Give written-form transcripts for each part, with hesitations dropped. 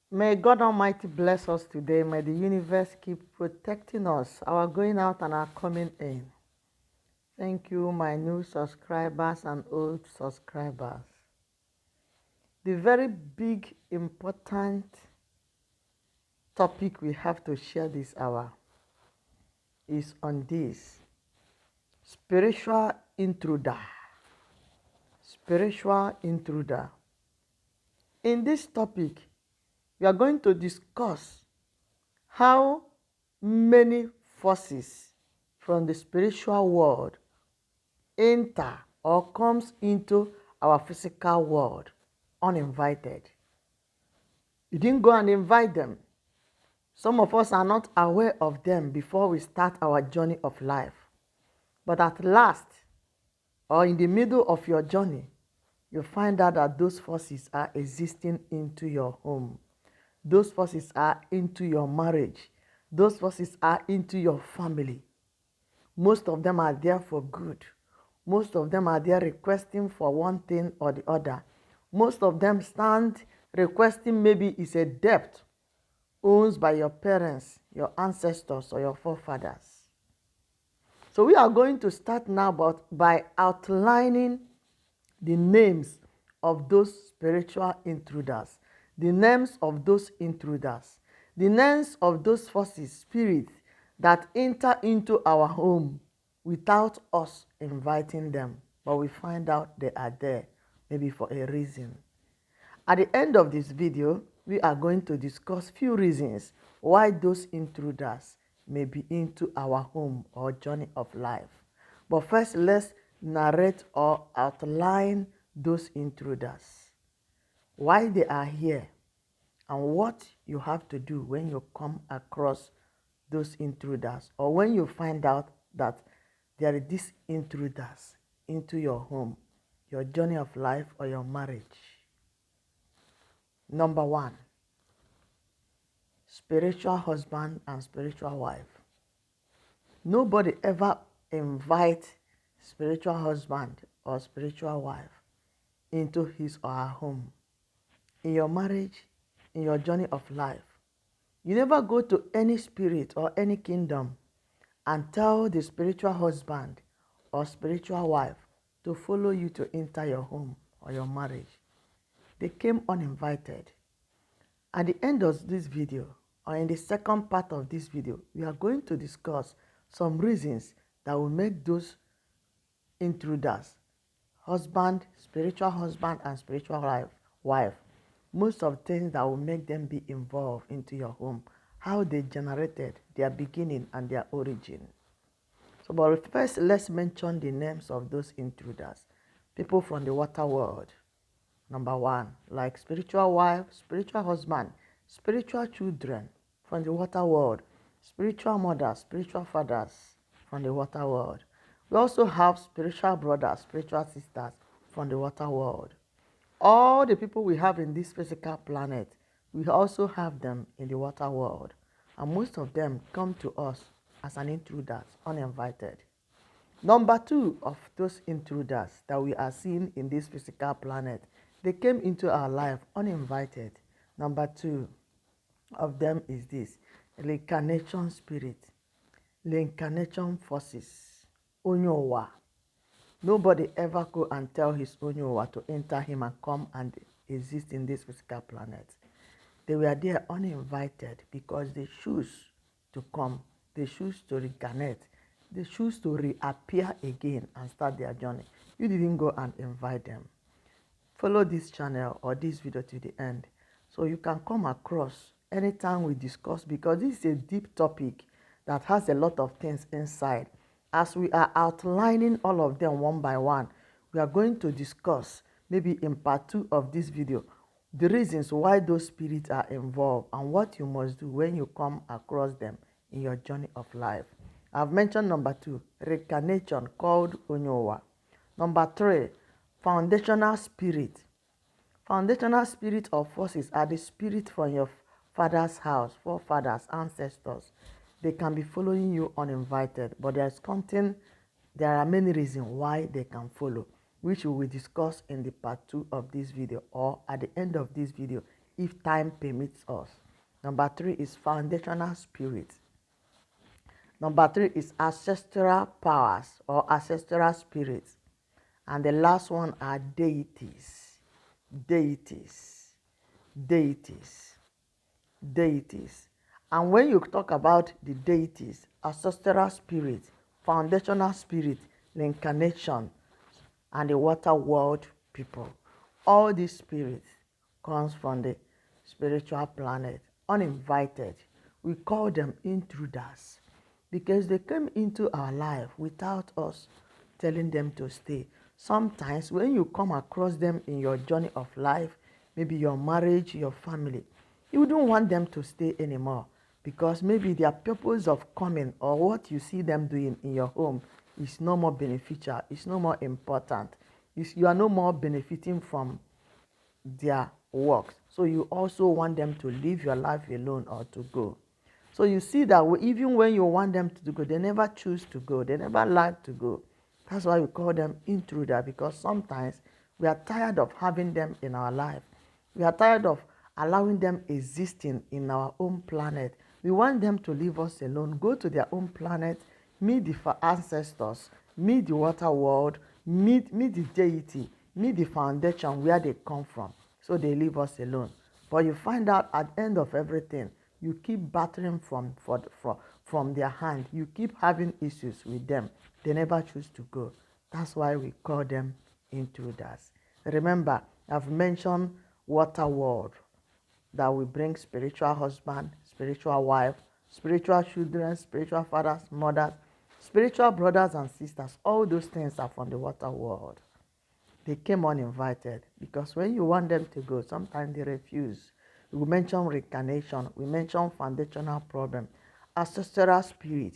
May God Almighty bless us today. May the universe keep protecting us, our going out and our coming in. Thank you, my new subscribers and old subscribers. The very big, important topic we have to share this hour is on this spiritual intruder. Spiritual intruder. In this topic, we are going to discuss how many forces from the spiritual world enter or comes into our physical world uninvited. You didn't go and invite them. Some of us are not aware of them before we start our journey of life. But at last, or in the middle of your journey, you find out that those forces are existing into your home. Those forces are into your marriage. Those forces are into your family. Most of them are there for good. Most of them are there requesting for one thing or the other. Most of them stand requesting maybe it's a debt owned by your parents, your ancestors, or your forefathers. So we are going to start now by outlining the names of those spiritual intruders, the names of those intruders, the names of those forces, spirits that enter into our home without us inviting them, but we find out they are there, maybe for a reason. At the end of this video, we are going to discuss few reasons why those intruders may be into our home or journey of life. But first, let's narrate or outline those intruders, why they are here, and what you have to do when you come across those intruders, or when you find out that there are these intruders into your home, your journey of life, or your marriage. Number one, spiritual husband and spiritual wife. Nobody ever invites spiritual husband or spiritual wife into his or her home. In your marriage, in your journey of life, you never go to any spirit or any kingdom and tell the spiritual husband or spiritual wife to follow you to enter your home or your marriage. They came uninvited. At the end of this video, or in the second part of this video, we are going to discuss some reasons that will make those intruders, spiritual husband and spiritual wife, most of things that will make them be involved into your home, how they generated their beginning and their origin. So, but first, let's mention the names of those intruders, people from the water world. Number one, like spiritual wife, spiritual husband, spiritual children from the water world, spiritual mothers, spiritual fathers from the water world. We also have spiritual brothers, spiritual sisters from the water world. All the people we have in this physical planet, we also have them in the water world. And most of them come to us as an intruders, uninvited. Number two of those intruders that we are seeing in this physical planet, they came into our life uninvited. Number two of them is this, reincarnation spirit, reincarnation forces, onyowa. Nobody ever go and tell his onyowa to enter him and come and exist in this physical planet. They were there uninvited because they choose to come, they choose to reincarnate, they choose to reappear again and start their journey. You didn't go and invite them. Follow this channel or this video to the end so you can come across anytime we discuss, because this is a deep topic that has a lot of things inside. As we are outlining all of them one by one, we are going to discuss, maybe in part 2 of this video, the reasons why those spirits are involved and what you must do when you come across them in your journey of life. I've mentioned number 2, reincarnation called Onyowa. Number 3, foundational spirit. Foundational spirit or forces are the spirit from your father's house, forefathers, ancestors. They can be following you uninvited, but there are many reasons why they can follow, which we will discuss in the part 2 of this video or at the end of this video if time permits us. Number 3 is foundational spirit. Number 3 is ancestral powers or ancestral spirits. And the last one are deities. Deities. Deities. Deities. And when you talk about the deities, ancestral spirit, foundational spirit, reincarnation, and the water world people, all these spirits comes from the spiritual planet, uninvited. We call them intruders because they came into our life without us telling them to stay. Sometimes when you come across them in your journey of life, maybe your marriage, your family, you don't want them to stay anymore because maybe their purpose of coming or what you see them doing in your home is no more beneficial, it's no more important. You are no more benefiting from their works. So you also want them to live your life alone or to go. So you see that even when you want them to go, they never choose to go. They never like to go. That's why we call them intruder, because sometimes we are tired of having them in our life. We are tired of allowing them existing in our own planet. We want them to leave us alone, go to their own planet, meet the ancestors, meet the water world, meet the deity, meet the foundation where they come from. So they leave us alone. But you find out at the end of everything, you keep battering from their hand. You keep having issues with them. They never choose to go. That's why we call them intruders. Remember, I've mentioned water world, that will bring spiritual husband, spiritual wife, spiritual children, spiritual fathers, mothers, spiritual brothers and sisters. All those things are from the water world. They came uninvited because when you want them to go, sometimes they refuse. We mention reincarnation, we mention foundational problem, ancestral spirit,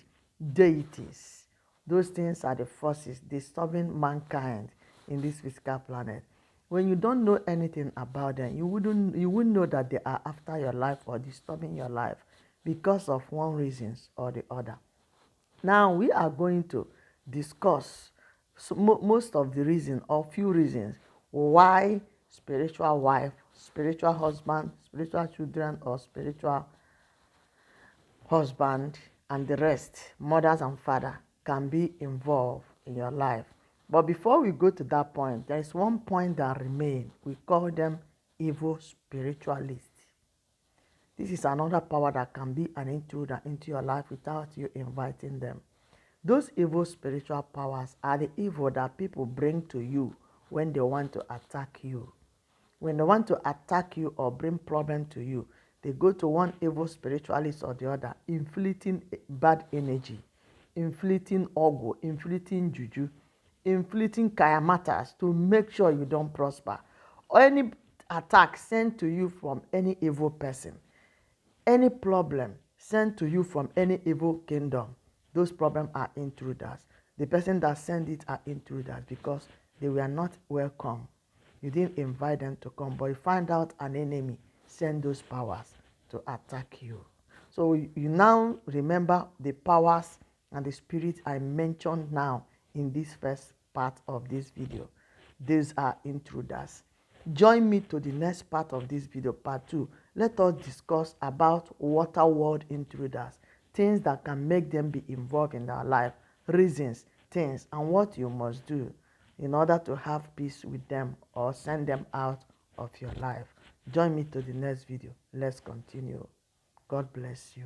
deities. Those things are the forces disturbing mankind in this physical planet. When you don't know anything about them, you wouldn't know that they are after your life or disturbing your life because of one reason or the other. Now we are going to discuss most of the reasons or few reasons why spiritual wife, spiritual husband, spiritual children, or spiritual husband and the rest, mothers and father, can be involved in your life. But before we go to that point, there is one point that remains. We call them evil spiritualists. This is another power that can be an intruder into your life without you inviting them. Those evil spiritual powers are the evil that people bring to you when they want to attack you. When they want to attack you or bring problem to you, they go to one evil spiritualist or the other, inflicting bad energy, inflicting ogu, inflicting juju, inflicting kayamatas to make sure you don't prosper. Or any attack sent to you from any evil person, any problem sent to you from any evil kingdom, those problems are intruders. The person that sent it are intruders because they were not welcome. You didn't invite them to come, but you find out an enemy send those powers to attack you. So you now remember the powers and the spirit I mentioned now in this first part of this video. These are intruders. Join me to the next part of this video, part 2. Let us discuss about water world intruders, things that can make them be involved in our life, reasons, things, and what you must do in order to have peace with them or send them out of your life. Join me to the next video. Let's continue. God bless you.